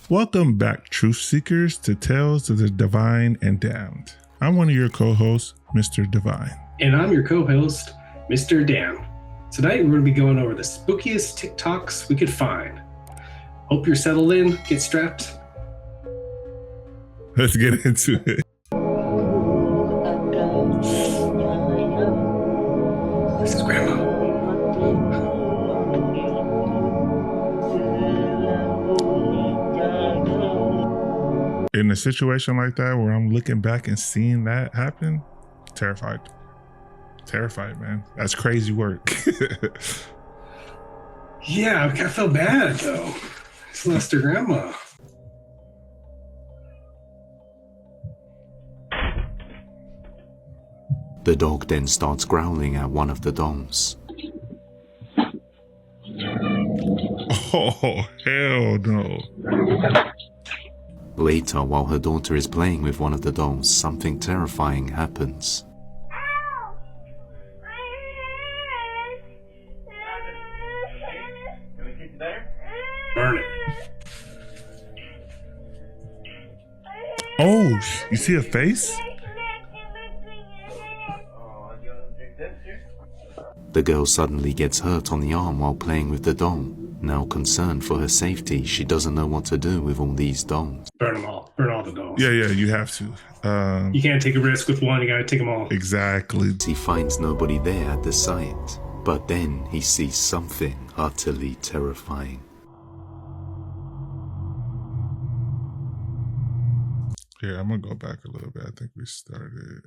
Welcome back, truth seekers, to Tales of the Divine and Damned. I'm one of your co-hosts, Mr. Divine. And I'm your co-host, Mr. Dan. Tonight we're going to be going over the spookiest TikToks we could find. Hope you're settled in, get strapped. Let's get into it. This is Grandma. In a situation like that where I'm looking back and seeing that happen, terrified. Terrified, man. That's crazy work. Yeah, I feel bad though. It's lost her grandma. The dog then starts growling at one of the dolls. Oh, hell no. Later, while her daughter is playing with one of the dolls, something terrifying happens. Burn it. Oh, you see a face? The girl suddenly gets hurt on the arm while playing with the doll. Now concerned for her safety, she doesn't know what to do with all these dolls. Burn them all. Burn all the dolls. Yeah, you have to. You can't take a risk with one, you gotta take them all. Exactly. He finds nobody there at the site, but then he sees something utterly terrifying. Here, I'm gonna go back a little bit. I think we started.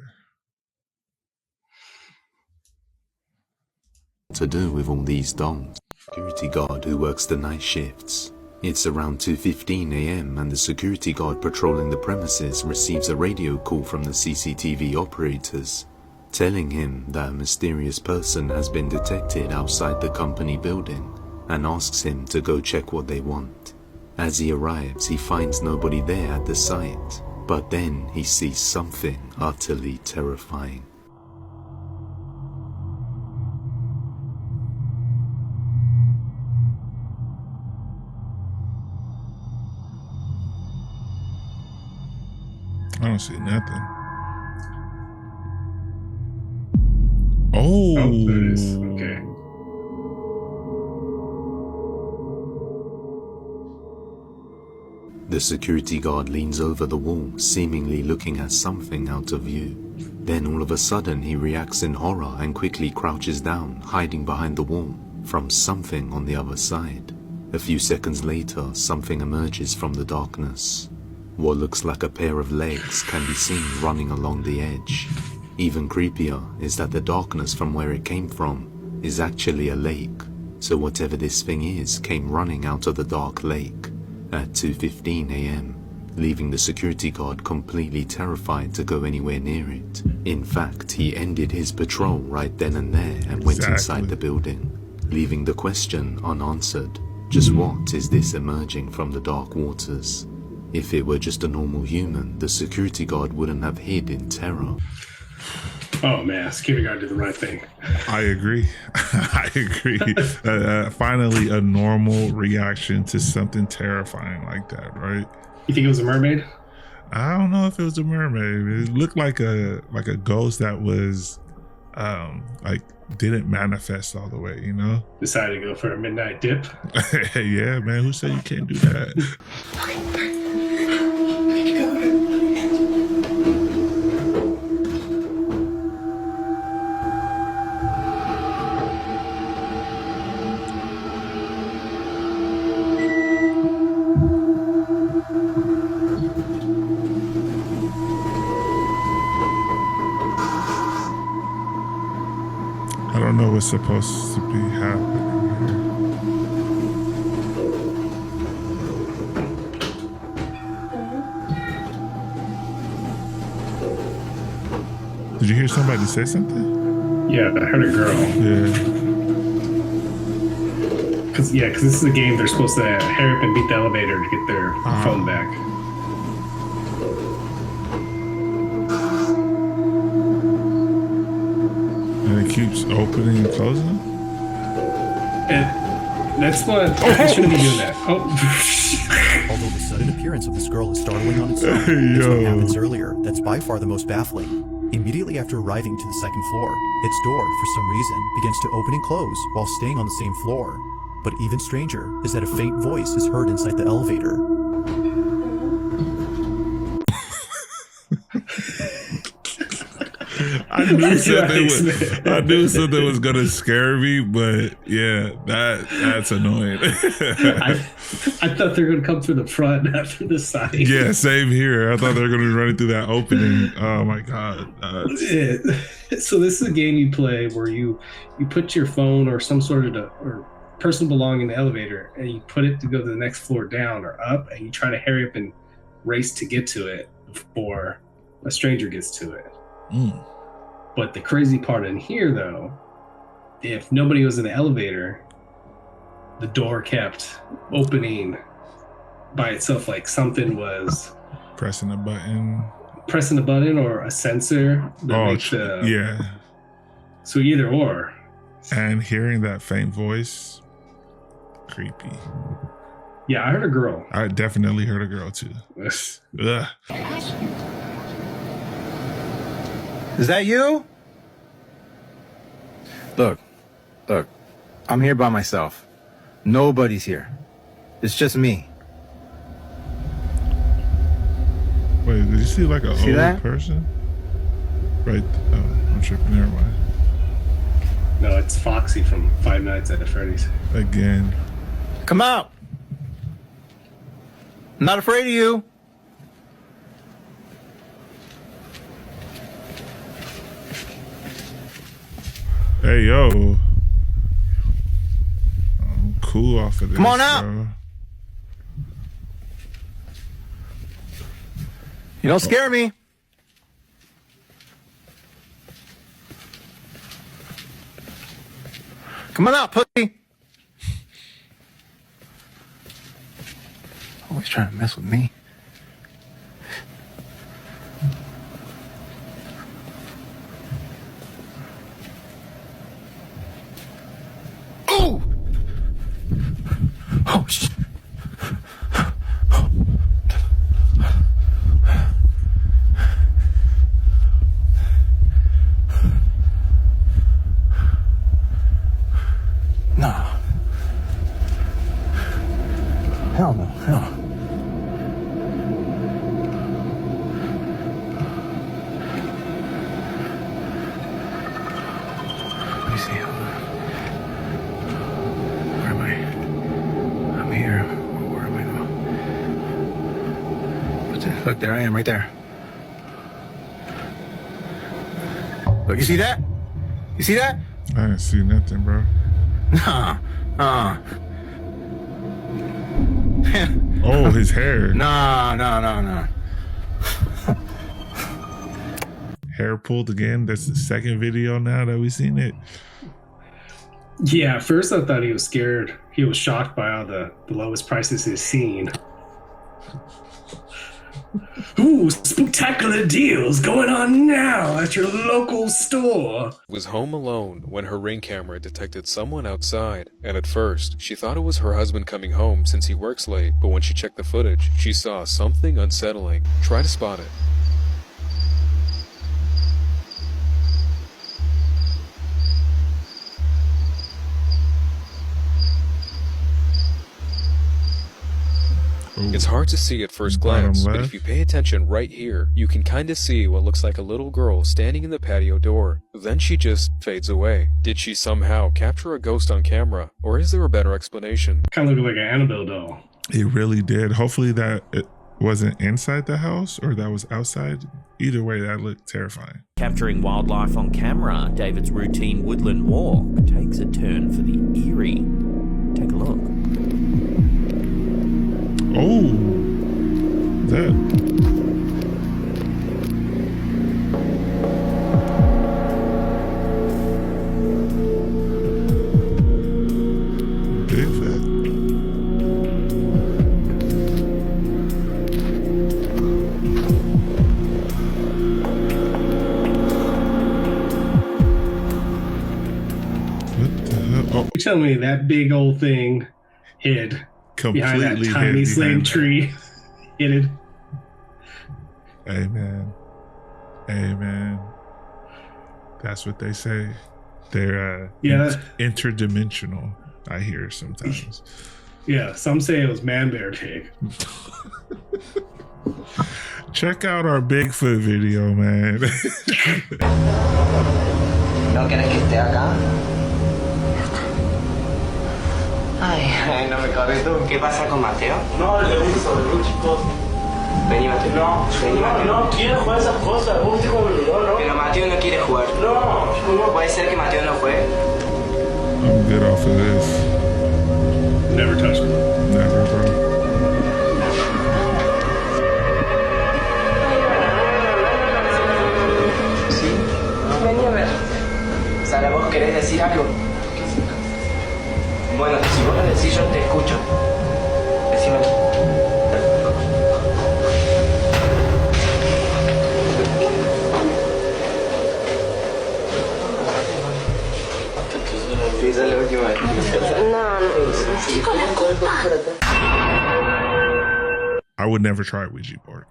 To do with all these dolls. Security guard who works the night shifts. It's around 2:15 a.m. and the security guard patrolling the premises receives a radio call from the CCTV operators, telling him that a mysterious person has been detected outside the company building and asks him to go check what they want. As he arrives, he finds nobody there at the site, but then he sees something utterly terrifying. I don't see nothing. Oh, there it is. Okay. The security guard leans over the wall, seemingly looking at something out of view. Then all of a sudden he reacts in horror and quickly crouches down, hiding behind the wall from something on the other side. A few seconds later, something emerges from the darkness. What looks like a pair of legs can be seen running along the edge. Even creepier is that the darkness from where it came from is actually a lake. So whatever this thing is came running out of the dark lake at 2:15 a.m., leaving the security guard completely terrified to go anywhere near it. In fact, he ended his patrol right then and there and went inside the building, leaving the question unanswered. Just what is this emerging from the dark waters? If it were just a normal human, the security guard wouldn't have hid in terror. Oh man, security guard did the right thing. I agree. I agree. Finally, a normal reaction to something terrifying like that, right? You think it was a mermaid? I don't know if it was a mermaid. It looked like a ghost that was didn't manifest all the way, you know? Decided to go for a midnight dip. Yeah, man. Who said you can't do that? I don't know what's supposed to be happening here. Did you hear somebody say something? Yeah, I heard a girl. Yeah. Cause this is a game they're supposed to hurry up and beat the elevator to get their phone back. And it keeps opening and closing? And that's what I shouldn't be doing that. Oh. All of a sudden, appearance of this girl is startling on its own. It's what Yo. happens earlier that's by far the most baffling. Immediately after arriving to the second floor, its door, for some reason, begins to open and close while staying on the same floor. But even stranger is that a faint voice is heard inside the elevator. I knew something was gonna scare me, but yeah, that's annoying. I thought they were going to come through the front, not through the side. Yeah, same here. I thought they were gonna be running through that opening. Oh my god. So this is a game you play where you put your phone or some sort of or person belonging in the elevator, and you put it to go to the next floor down or up, and you try to hurry up and race to get to it before a stranger gets to it. But the crazy part in here, though, if nobody was in the elevator, the door kept opening by itself, like something was Pressing a button or a sensor that makes yeah. So either or. And hearing that faint voice, creepy. Yeah, I heard a girl. I definitely heard a girl too. Ugh. Is that you? Look, I'm here by myself. Nobody's here. It's just me. Wait, did you see like an old that? person? Right. Oh, I'm tripping. Never mind. No, it's Foxy from Five Nights at Freddy's. Again. Come out. I'm not afraid of you. Hey, yo. I'm cool off of this. Come on out. Bro. You don't scare me. Come on out, pussy. Always trying to mess with me. Ooh! Oh, shit. No. Hell no. Hell no. Let me see. Where am I? I'm here. Where am I now? Look, there I am, right there. Look, you see that? You see that? I didn't see nothing, bro. Nah. Oh, his hair. Nah. Hair pulled again. That's the second video now that we seen it. Yeah, at first I thought he was scared. He was shocked by all the lowest prices he's seen. Ooh, spectacular deals going on now at your local store. Was home alone when her Ring camera detected someone outside, and at first, she thought it was her husband coming home since he works late, but when she checked the footage, she saw something unsettling. Try to spot it. Ooh. It's hard to see at first Bottom glance, but left. if you pay attention right here, you can kinda see what looks like a little girl standing in the patio door. Then she just fades away. Did she somehow capture a ghost on camera, or is there a better explanation? Kind of looked like an Annabelle doll. It really did. Hopefully that it wasn't inside the house or that was outside. Either way, that looked terrifying. Capturing wildlife on camera, David's routine woodland walk takes a turn for the eerie. Take a look. Oh, that. Big fat. What the hell? Oh, You're telling me that big old thing hid behind that completely tiny hid slim behind that. tree? Hidden. Amen. Amen. That's what they say. They're interdimensional, I hear sometimes. Yeah, some say it was man, bear, pig. Check out our Bigfoot video, man. ¿No quieres que esté acá? Ay, no me cabes tú. ¿Qué pasa con Mateo? No, le gusta, chicos. Vení, Mateo. No, Vení, Mateo. no quiere jugar esas cosas. Vos te como ¿no? Pero Mateo no quiere jugar. No, ¿cómo? Puede ser que Mateo no juegue. I'm good off of this. Never touched it. Never, bro. Sí. Vení a ver. Sara, ¿vos querés decir algo? Bueno, si vos lo decís, yo te escucho. Decime. Sí, esa es la última vez. I would never try a Ouija board.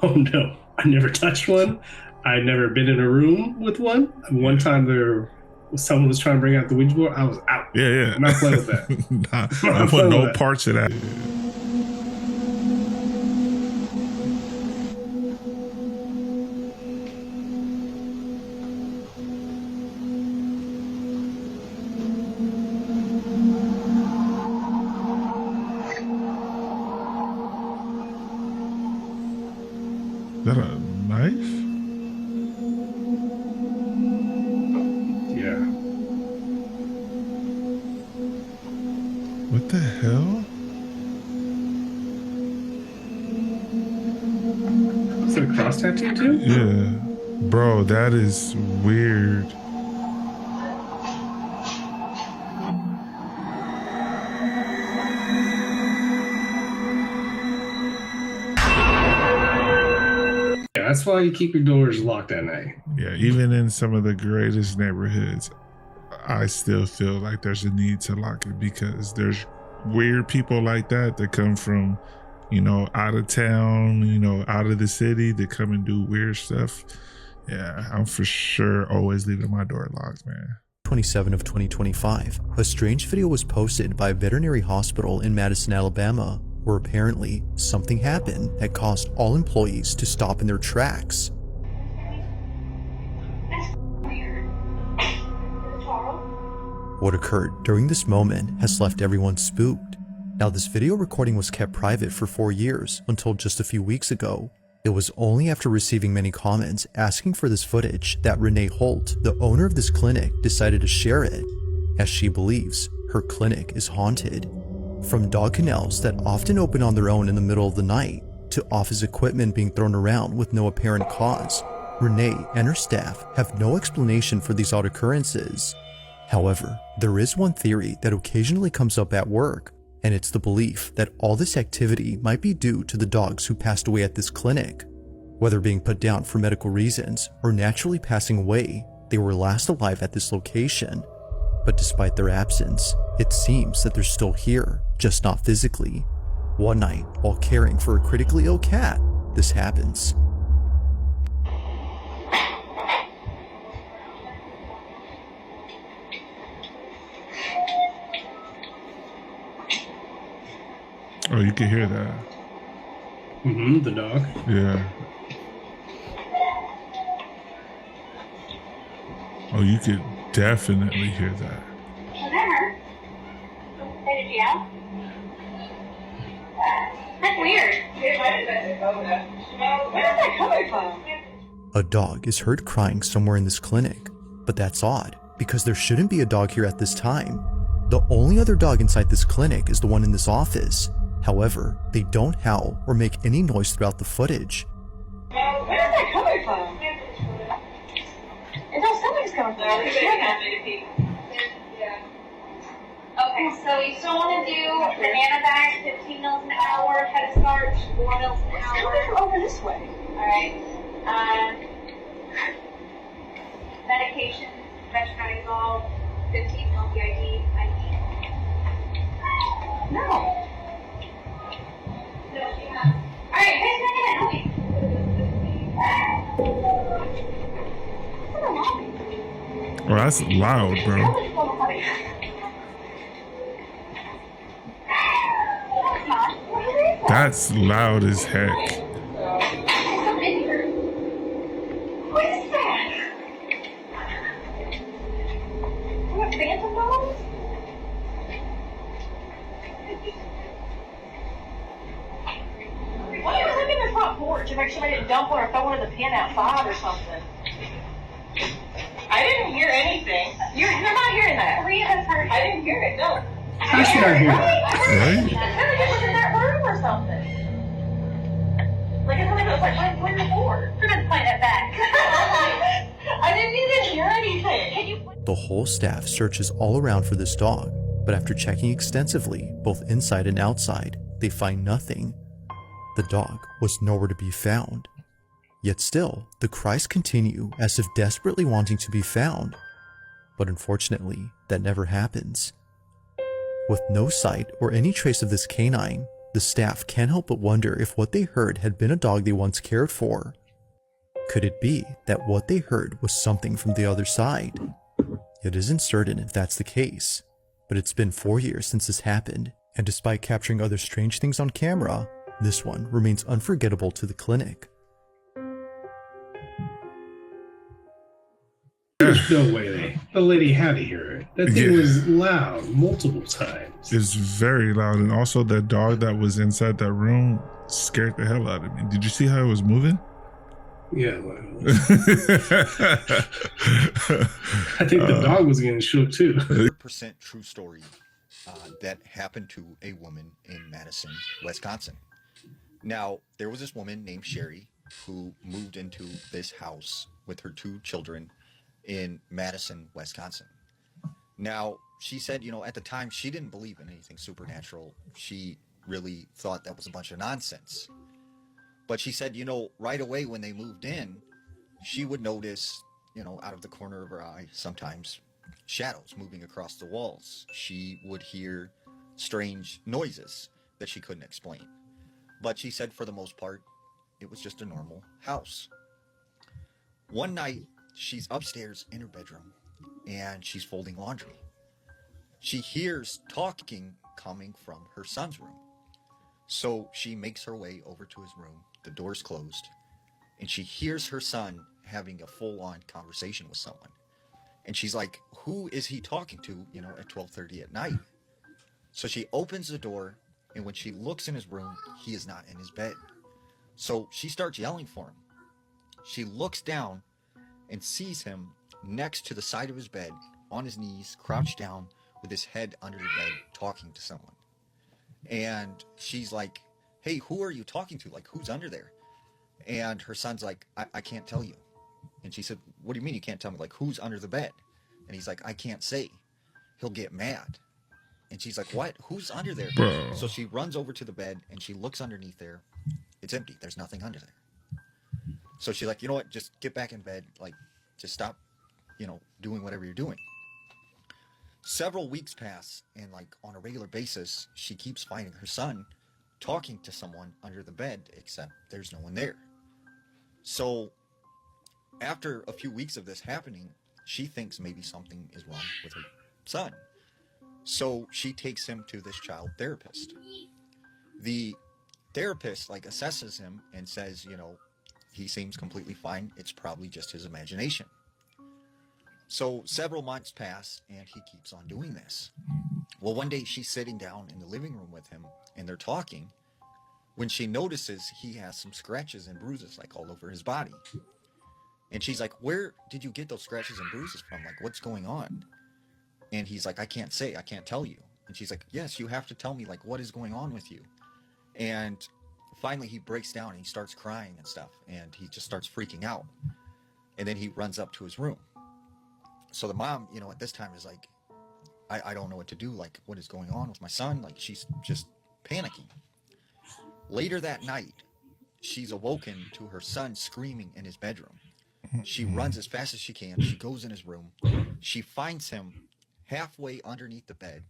Oh no, I never touched one. I'd never been in a room with one. One time someone was trying to bring out the Ouija board. I was out. Yeah. I'm not playing with that. I put no parts of that. Is that a knife? Yeah. What the hell? Is it a cross tattoo too? Yeah. Bro, that is weird. Yeah, that's why you keep your doors locked at night. Yeah, even in some of the greatest neighborhoods, I still feel like there's a need to lock it because there's weird people like that come from, out of town, out of the city that come and do weird stuff. Yeah, I'm for sure always leaving my door locked, man. 27 of 2025, a strange video was posted by a veterinary hospital in Madison, Alabama, where apparently something happened that caused all employees to stop in their tracks. What occurred during this moment has left everyone spooked. Now, this video recording was kept private for 4 years until just a few weeks ago. It was only after receiving many comments asking for this footage that Renee Holt, the owner of this clinic, decided to share it, as she believes her clinic is haunted. From dog kennels that often open on their own in the middle of the night, to office equipment being thrown around with no apparent cause, Renee and her staff have no explanation for these odd occurrences. However, there is one theory that occasionally comes up at work, and it's the belief that all this activity might be due to the dogs who passed away at this clinic. Whether being put down for medical reasons or naturally passing away, they were last alive at this location. But despite their absence, it seems that they're still here, just not physically. One night, while caring for a critically ill cat, this happens. Oh, you can hear that. Mm-hmm, the dog. Yeah. Oh, you could definitely hear that. Did you yell? That's weird. Where is that coming from? A dog is heard crying somewhere in this clinic, but that's odd because there shouldn't be a dog here at this time. The only other dog inside this clinic is the one in this office. However, they don't howl or make any noise throughout the footage. Where is that coming from? It's all something's coming from. Okay, so you still want to do banana bags, 15 mils an hour, head starch, 4 mils an hour. It's coming over this way. Alright. Medication, veterinizole, 15 mil BID, IV. No. No, she has. Hey, who's making that noise? Oh, that's loud, bro. That's loud as heck. What is that? What, phantom dollars? Why are you looking at the front porch to make sure they didn't dump one or throw one in the pen outside or something? I didn't hear anything. You're not hearing that. Rhea has heard. I didn't hear it. No. How should I hear that? Right? I feel like it was in that room or something. Like it's like it was like when before. We're gonna play that back. I didn't even hear anything. Can you? The whole staff searches all around for this dog, but after checking extensively, both inside and outside, they find nothing. The dog was nowhere to be found. Yet still, the cries continue as if desperately wanting to be found. But unfortunately, that never happens. With no sight or any trace of this canine, the staff can't help but wonder if what they heard had been a dog they once cared for. Could it be that what they heard was something from the other side? It isn't certain if that's the case, but it's been 4 years since this happened, and despite capturing other strange things on camera, this one remains unforgettable to the clinic. There's no way the lady had to hear it. That thing was loud multiple times. It's very loud, and also that dog that was inside that room scared the hell out of me. Did you see how it was moving? Yeah, well, I think the dog was getting shook too. 100% true story that happened to a woman in Madison, Wisconsin. Now, there was this woman named Sherry who moved into this house with her 2 children in Madison, Wisconsin. Now, she said, at the time she didn't believe in anything supernatural. She really thought that was a bunch of nonsense. But she said, right away when they moved in, she would notice, out of the corner of her eye, sometimes shadows moving across the walls. She would hear strange noises that she couldn't explain. But she said for the most part, it was just a normal house. One night, she's upstairs in her bedroom, and she's folding laundry. She hears talking coming from her son's room. So she makes her way over to his room. The door's closed, and she hears her son having a full-on conversation with someone. And she's like, who is he talking to, at 12:30 at night? So she opens the door, and when she looks in his room, he is not in his bed. So she starts yelling for him. She looks down and sees him next to the side of his bed, on his knees, crouched down, with his head under the bed, talking to someone. And she's like, hey, who are you talking to? Like, who's under there? And her son's like, I can't tell you. And she said, what do you mean you can't tell me? Like, who's under the bed? And he's like, I can't say. He'll get mad. And she's like, what? Who's under there? Bro. So she runs over to the bed, and she looks underneath there. It's empty. There's nothing under there. So she's like, you know what? Just get back in bed. Like, just stop, doing whatever you're doing. Several weeks pass, and on a regular basis, she keeps finding her son talking to someone under the bed, except there's no one there. So after a few weeks of this happening, she thinks maybe something is wrong with her son. So she takes him to this child therapist. The therapist assesses him and says, he seems completely fine. It's probably just his imagination. So several months pass, and he keeps on doing this. Well, one day she's sitting down in the living room with him, and they're talking, when she notices he has some scratches and bruises all over his body. And she's like, where did you get those scratches and bruises from? What's going on? And he's like, I can't say, I can't tell you. And she's like, yes, you have to tell me, what is going on with you? And finally he breaks down and he starts crying and stuff, and he just starts freaking out. And then he runs up to his room. So the mom, at this time is like, I don't know what to do. What is going on with my son? She's just panicking. Later that night, she's awoken to her son screaming in his bedroom. She runs as fast as she can. She goes in his room. She finds him halfway underneath the bed.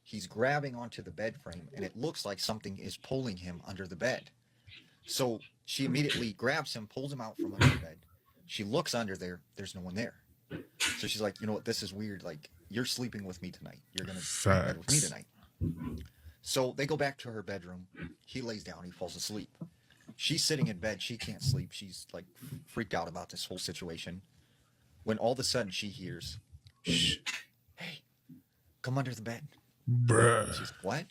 He's grabbing onto the bed frame, and it looks like something is pulling him under the bed. So she immediately grabs him, pulls him out from under the bed. She looks under there. There's no one there. So she's like, you know what? This is weird. Like, you're sleeping with me tonight. You're going to sleep in bed with me tonight. So they go back to her bedroom. He lays down. He falls asleep. She's sitting in bed. She can't sleep. She's like freaked out about this whole situation. When all of a sudden she hears, shh, hey, come under the bed. Bruh. She's like, what?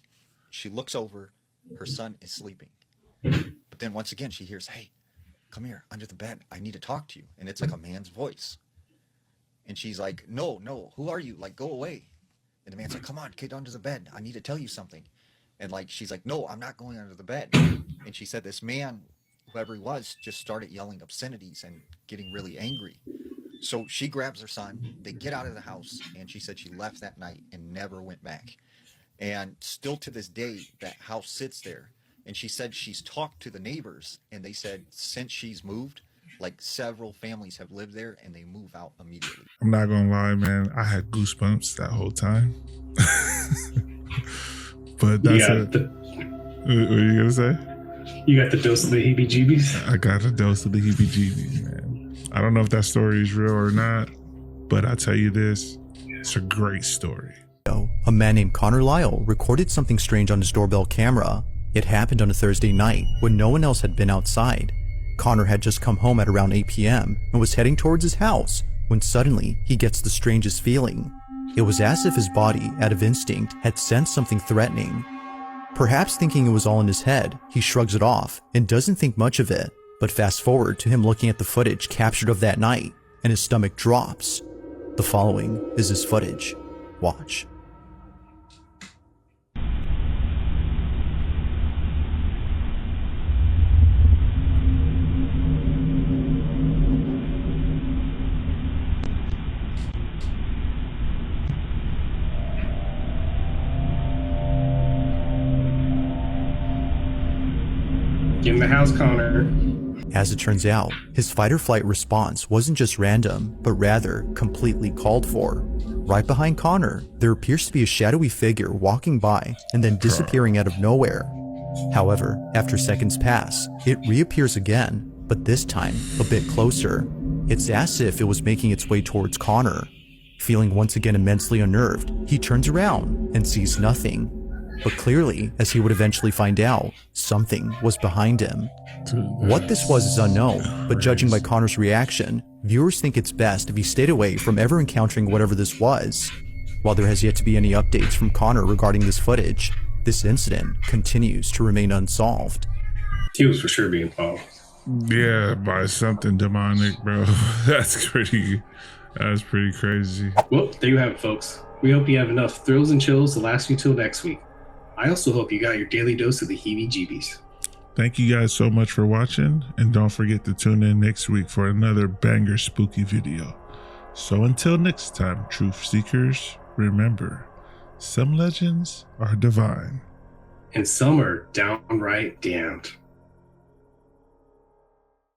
She looks over. Her son is sleeping. But then once again, she hears, hey, come here under the bed. I need to talk to you. And it's like a man's voice. And she's like, no, who are you? Like, go away. And the man's like, come on, get under the bed. I need to tell you something. And like, she's like, no, I'm not going under the bed. And she said this man, whoever he was, just started yelling obscenities and getting really angry. So she grabs her son. They get out of the house. And she said she left that night and never went back. And still to this day, that house sits there. And she said she's talked to the neighbors. And they said since she's moved, like several families have lived there and they move out immediately. I'm not gonna lie, man. I had goosebumps that whole time. But that's it. What are you gonna say? You got the dose of the heebie-jeebies? I got a dose of the heebie-jeebies, man. I don't know if that story is real or not, but I tell you this, it's a great story. A man named Connor Lyle recorded something strange on his doorbell camera. It happened on a Thursday night when no one else had been outside. Connor had just come home at around 8 p.m. and was heading towards his house when suddenly he gets the strangest feeling. It was as if his body, out of instinct, had sensed something threatening. Perhaps thinking it was all in his head, he shrugs it off and doesn't think much of it. But fast forward to him looking at the footage captured of that night, and his stomach drops. The following is his footage. Watch. Get in the house, Connor. As it turns out, his fight-or-flight response wasn't just random, but rather completely called for. Right behind Connor, there appears to be a shadowy figure walking by and then disappearing out of nowhere. However, after seconds pass, it reappears again, but this time a bit closer. It's as if it was making its way towards Connor. Feeling once again immensely unnerved, he turns around and sees nothing. But clearly, as he would eventually find out, something was behind him. What this was is unknown, but judging by Connor's reaction, viewers think it's best if he stayed away from ever encountering whatever this was. While there has yet to be any updates from Connor regarding this footage, this incident continues to remain unsolved. He was for sure being followed. Yeah, by something demonic, bro. That's pretty crazy. Well, there you have it, folks. We hope you have enough thrills and chills to last you till next week. I also hope you got your daily dose of the heebie-jeebies. Thank you guys so much for watching, and don't forget to tune in next week for another banger spooky video. So until next time, truth seekers, remember, some legends are divine. And some are downright damned.